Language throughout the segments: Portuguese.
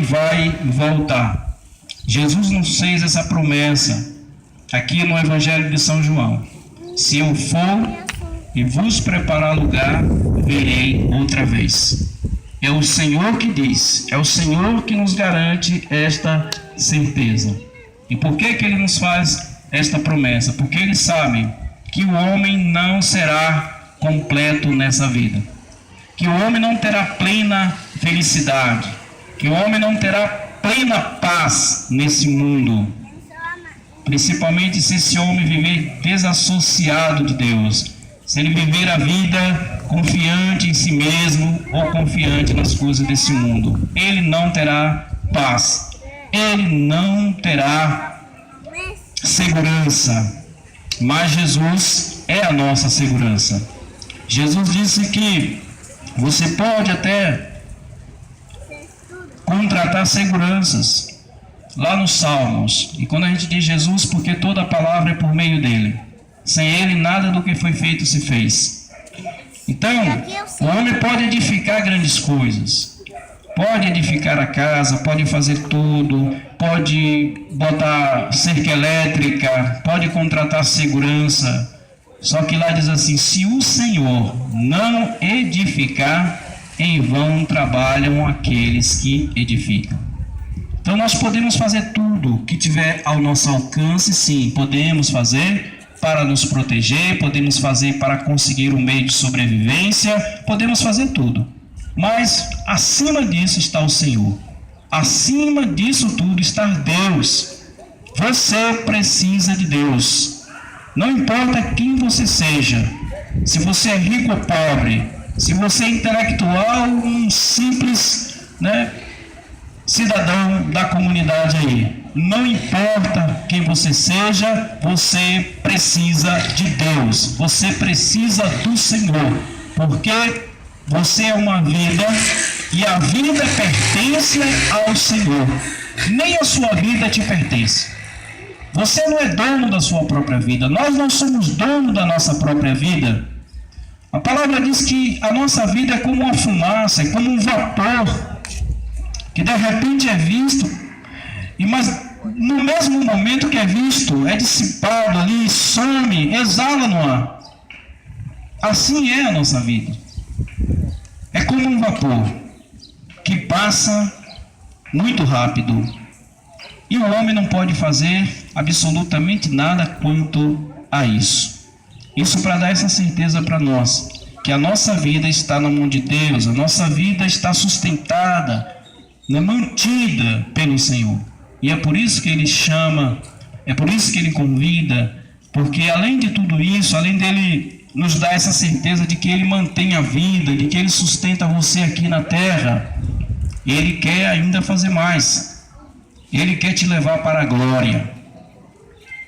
vai voltar. Jesus nos fez essa promessa aqui no Evangelho de São João: se eu for e vos preparar lugar, virei outra vez. É o Senhor que diz, é o Senhor que nos garante esta certeza. E por que Ele nos faz esta promessa? Porque Ele sabe que o homem não será completo nessa vida, que o homem não terá plena felicidade, que o homem não terá plena paz nesse mundo, principalmente se esse homem viver desassociado de Deus, se ele viver a vida confiante em si mesmo ou confiante nas coisas desse mundo. Ele não terá paz, ele não terá segurança. Mas Jesus é a nossa segurança. Jesus disse que você pode até contratar seguranças lá nos Salmos. E quando a gente diz Jesus, porque toda a palavra é por meio dele. Sem ele, nada do que foi feito se fez. Então, o homem pode edificar grandes coisas. Pode edificar a casa, pode fazer tudo, pode botar cerca elétrica, pode contratar segurança. Só que lá diz assim: se o Senhor não edificar, em vão trabalham aqueles que edificam. Então nós podemos fazer tudo que tiver ao nosso alcance, sim, podemos fazer para nos proteger, podemos fazer para conseguir um meio de sobrevivência, podemos fazer tudo. Mas acima disso está o Senhor. Acima disso tudo está Deus. Você precisa de Deus. Não importa quem você seja, se você é rico ou pobre, se você é intelectual ou um simples, cidadão da comunidade aí. Não importa quem você seja, você precisa de Deus. Você precisa do Senhor. Porque você é uma vida e a vida pertence ao Senhor. Nem a sua vida te pertence. Você não é dono da sua própria vida. Nós não somos dono da nossa própria vida. A palavra diz que a nossa vida é como uma fumaça, é como um vapor, que de repente é visto, mas no mesmo momento que é visto, é dissipado ali, some, exala no ar. Assim é a nossa vida. É como um vapor que passa muito rápido. E o homem não pode fazer absolutamente nada quanto a isso. Isso para dar essa certeza para nós, que a nossa vida está na mão de Deus, a nossa vida está sustentada, mantida pelo Senhor. E é por isso que Ele chama, é por isso que Ele convida, porque além de tudo isso, além dele nos dar essa certeza de que Ele mantém a vida, de que Ele sustenta você aqui na terra, Ele quer ainda fazer mais. Ele quer te levar para a glória.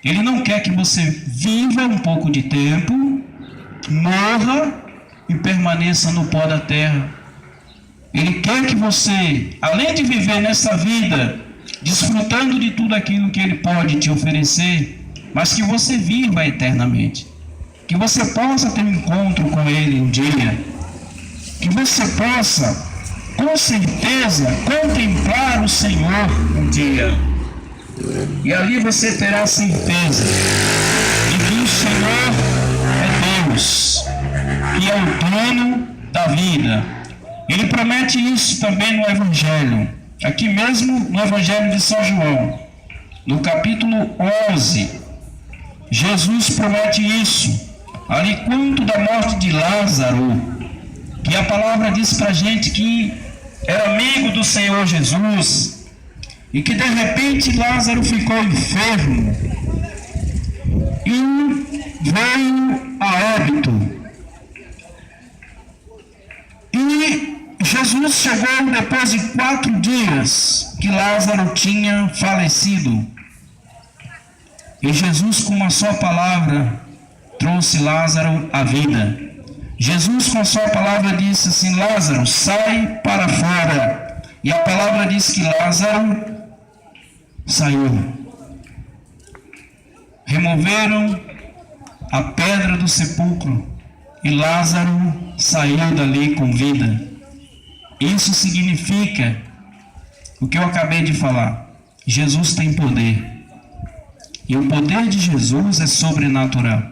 Ele não quer que você viva um pouco de tempo, morra e permaneça no pó da terra. Ele quer que você, além de viver nessa vida, desfrutando de tudo aquilo que Ele pode te oferecer, mas que você viva eternamente. Que você possa ter um encontro com Ele um dia. Que você possa, com certeza, contemplar o Senhor um dia. E ali você terá certeza de que o Senhor é Deus, que é o dono da vida. Ele promete isso também no Evangelho, aqui mesmo no Evangelho de São João, no capítulo 11. Jesus promete isso, ali quanto da morte de Lázaro, que a palavra diz para a gente que era amigo do Senhor Jesus, e que de repente Lázaro ficou enfermo e veio a óbito. E Jesus chegou depois de 4 dias que Lázaro tinha falecido. E Jesus, com uma só palavra, trouxe Lázaro à vida. Jesus, com a sua palavra, disse assim: Lázaro, sai para fora. E a palavra diz que Lázaro saiu. Removeram a pedra do sepulcro e Lázaro saiu dali com vida. Isso significa o que eu acabei de falar. Jesus tem poder. E o poder de Jesus é sobrenatural.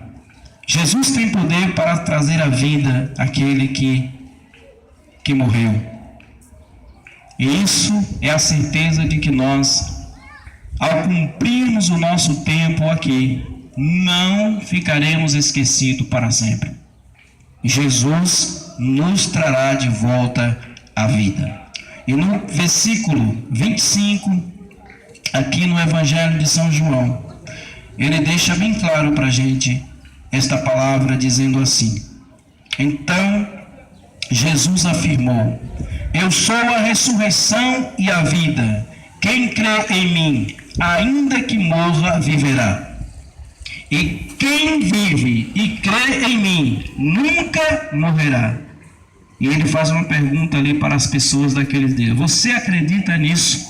Jesus tem poder para trazer à vida aquele que morreu. E isso é a certeza de que nós, ao cumprirmos o nosso tempo aqui, não ficaremos esquecidos para sempre. Jesus nos trará de volta à vida. E no versículo 25, aqui no Evangelho de São João, ele deixa bem claro para a gente esta palavra, dizendo assim: então Jesus afirmou: eu sou a ressurreição e a vida. Quem crê em mim, ainda que morra, viverá. E quem vive e crê em mim, nunca morrerá. E ele faz uma pergunta ali para as pessoas daqueles dias: você acredita nisso?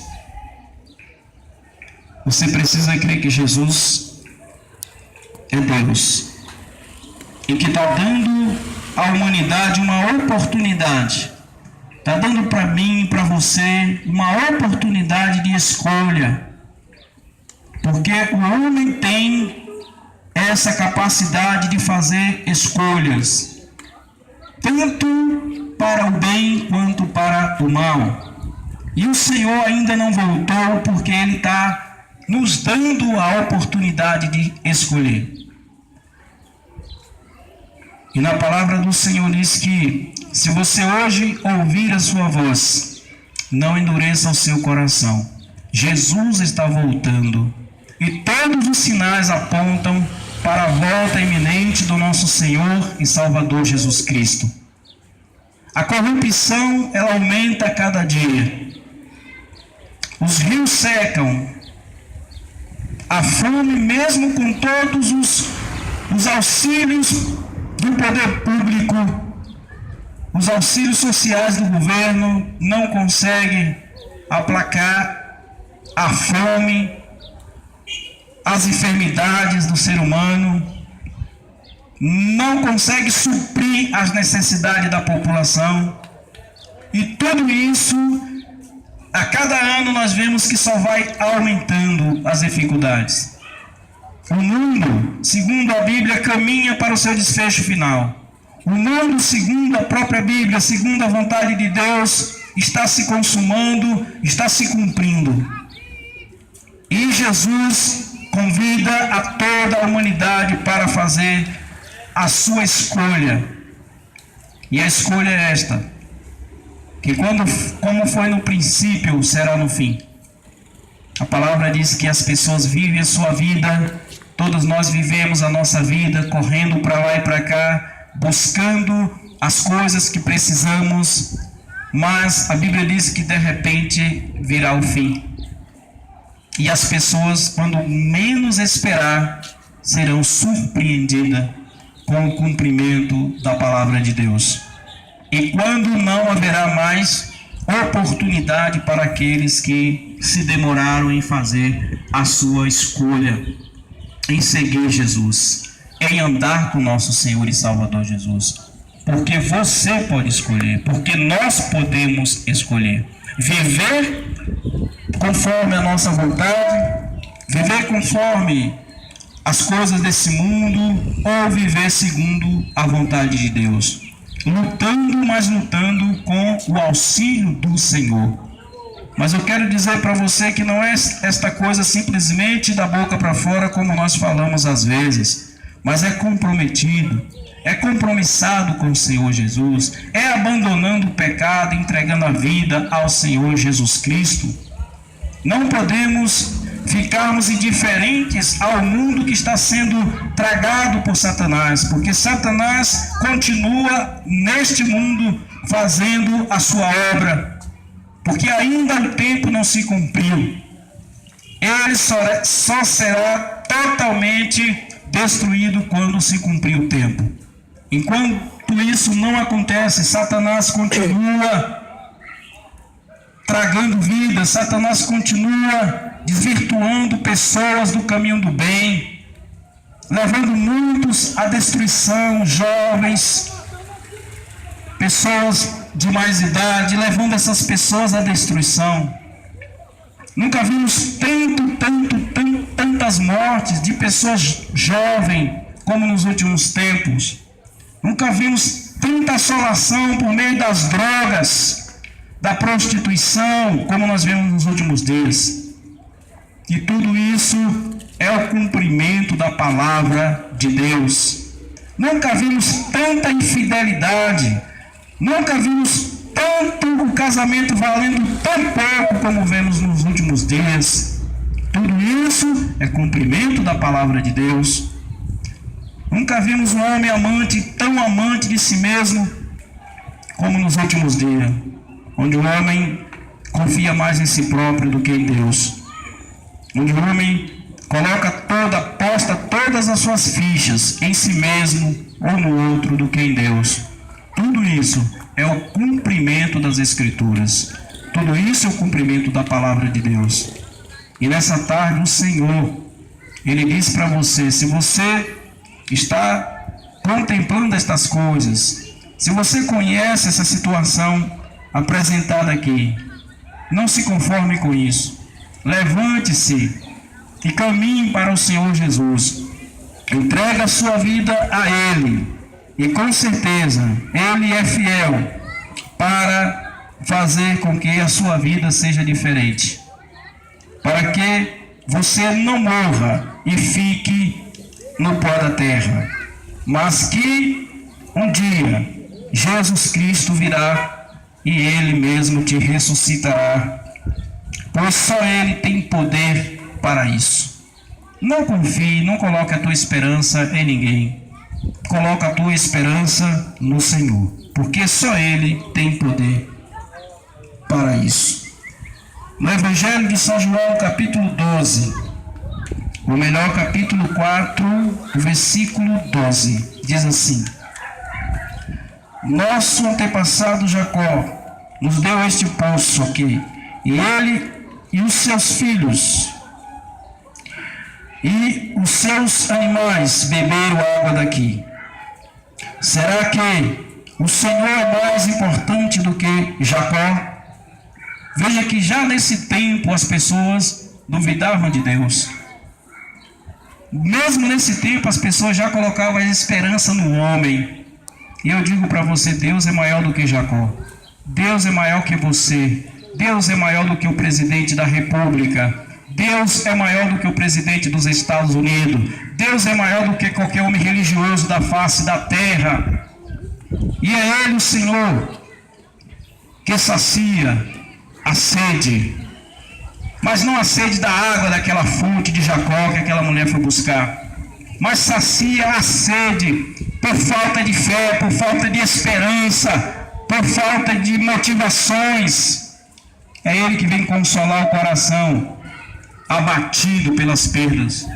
Você precisa crer que Jesus é Deus e que está dando à humanidade uma oportunidade. Está dando para mim e para você uma oportunidade de escolha, porque o homem tem essa capacidade de fazer escolhas, tanto para o bem quanto para o mal. E o Senhor ainda não voltou, porque Ele está nos dando a oportunidade de escolher. E na palavra do Senhor diz que se você hoje ouvir a sua voz, não endureça o seu coração. Jesus está voltando e todos os sinais apontam para a volta iminente do nosso Senhor e Salvador Jesus Cristo. A corrupção, ela aumenta a cada dia. Os rios secam. A fome, mesmo com todos os auxílios do poder público, os auxílios sociais do governo, não conseguem aplacar a fome, as enfermidades do ser humano, não consegue suprir as necessidades da população. E tudo isso, a cada ano nós vemos que só vai aumentando as dificuldades. O mundo, segundo a Bíblia, caminha para o seu desfecho final. O mundo, segundo a própria Bíblia, segundo a vontade de Deus, está se consumando, está se cumprindo. E Jesus convida a toda a humanidade para fazer a sua escolha. E a escolha é esta: que como foi no princípio, será no fim. A palavra diz que as pessoas vivem a sua vida, todos nós vivemos a nossa vida, correndo para lá e para cá, buscando as coisas que precisamos, mas a Bíblia diz que de repente virá o fim. E as pessoas, quando menos esperar, serão surpreendidas com o cumprimento da palavra de Deus. E quando não haverá mais oportunidade para aqueles que se demoraram em fazer a sua escolha, em seguir Jesus, em andar com nosso Senhor e Salvador Jesus. Porque você pode escolher, porque nós podemos escolher. Viver conforme a nossa vontade, viver conforme as coisas desse mundo, ou viver segundo a vontade de Deus. Lutando, mas lutando com o auxílio do Senhor. Mas eu quero dizer para você que não é esta coisa simplesmente da boca para fora, como nós falamos às vezes, mas é comprometido, é compromissado com o Senhor Jesus, é abandonando o pecado, entregando a vida ao Senhor Jesus Cristo. Não podemos ficarmos indiferentes ao mundo que está sendo tragado por Satanás, porque Satanás continua neste mundo fazendo a sua obra, porque ainda o tempo não se cumpriu. Ele só será totalmente destruído quando se cumprir o tempo. Enquanto isso não acontece, Satanás continua tragando vidas, Satanás continua desvirtuando pessoas do caminho do bem, levando muitos à destruição, jovens, pessoas de mais idade, levando essas pessoas à destruição. Nunca vimos tantas mortes de pessoas jovens como nos últimos tempos. Nunca vimos tanta assolação por meio das drogas, da prostituição, como nós vemos nos últimos dias. E tudo isso é o cumprimento da palavra de Deus. Nunca vimos tanta infidelidade, nunca vimos tanto o casamento valendo tão pouco como vemos nos últimos dias. Tudo isso é cumprimento da palavra de Deus. Nunca vimos um homem amante, tão amante de si mesmo como nos últimos dias, onde o homem confia mais em si próprio do que em Deus, onde o homem aposta todas as suas fichas em si mesmo ou no outro do que em Deus. Tudo isso é o cumprimento das Escrituras. Tudo isso é o cumprimento da palavra de Deus. E nessa tarde o Senhor, Ele diz para você, se você está contemplando estas coisas, se você conhece essa situação apresentada aqui, não se conforme com isso. Levante-se e caminhe para o Senhor Jesus. Entrega a sua vida a Ele. E com certeza Ele é fiel para fazer com que a sua vida seja diferente, para que você não morra e fique no pó da terra, mas que um dia Jesus Cristo virá e Ele mesmo te ressuscitará, pois só Ele tem poder para isso. Não confie, não coloque a tua esperança em ninguém. Coloca a tua esperança no Senhor, porque só Ele tem poder para isso. No Evangelho de São João, capítulo 12, ou melhor, capítulo 4, versículo 12, diz assim: nosso antepassado Jacó nos deu este poço aqui, e ele e os seus filhos e os seus animais beberam água daqui. Será que o Senhor é mais importante do que Jacó? Veja que já nesse tempo as pessoas duvidavam de Deus. Mesmo nesse tempo as pessoas já colocavam a esperança no homem. E eu digo para você, Deus é maior do que Jacó. Deus é maior que você. Deus é maior do que o presidente da República. Deus é maior do que o presidente dos Estados Unidos. Deus é maior do que qualquer homem religioso da face da terra. E é Ele, o Senhor, que sacia a sede, mas não a sede da água daquela fonte de Jacó que aquela mulher foi buscar, mas sacia a sede por falta de fé, por falta de esperança, por falta de motivações. É Ele que vem consolar o coração abatido pelas perdas.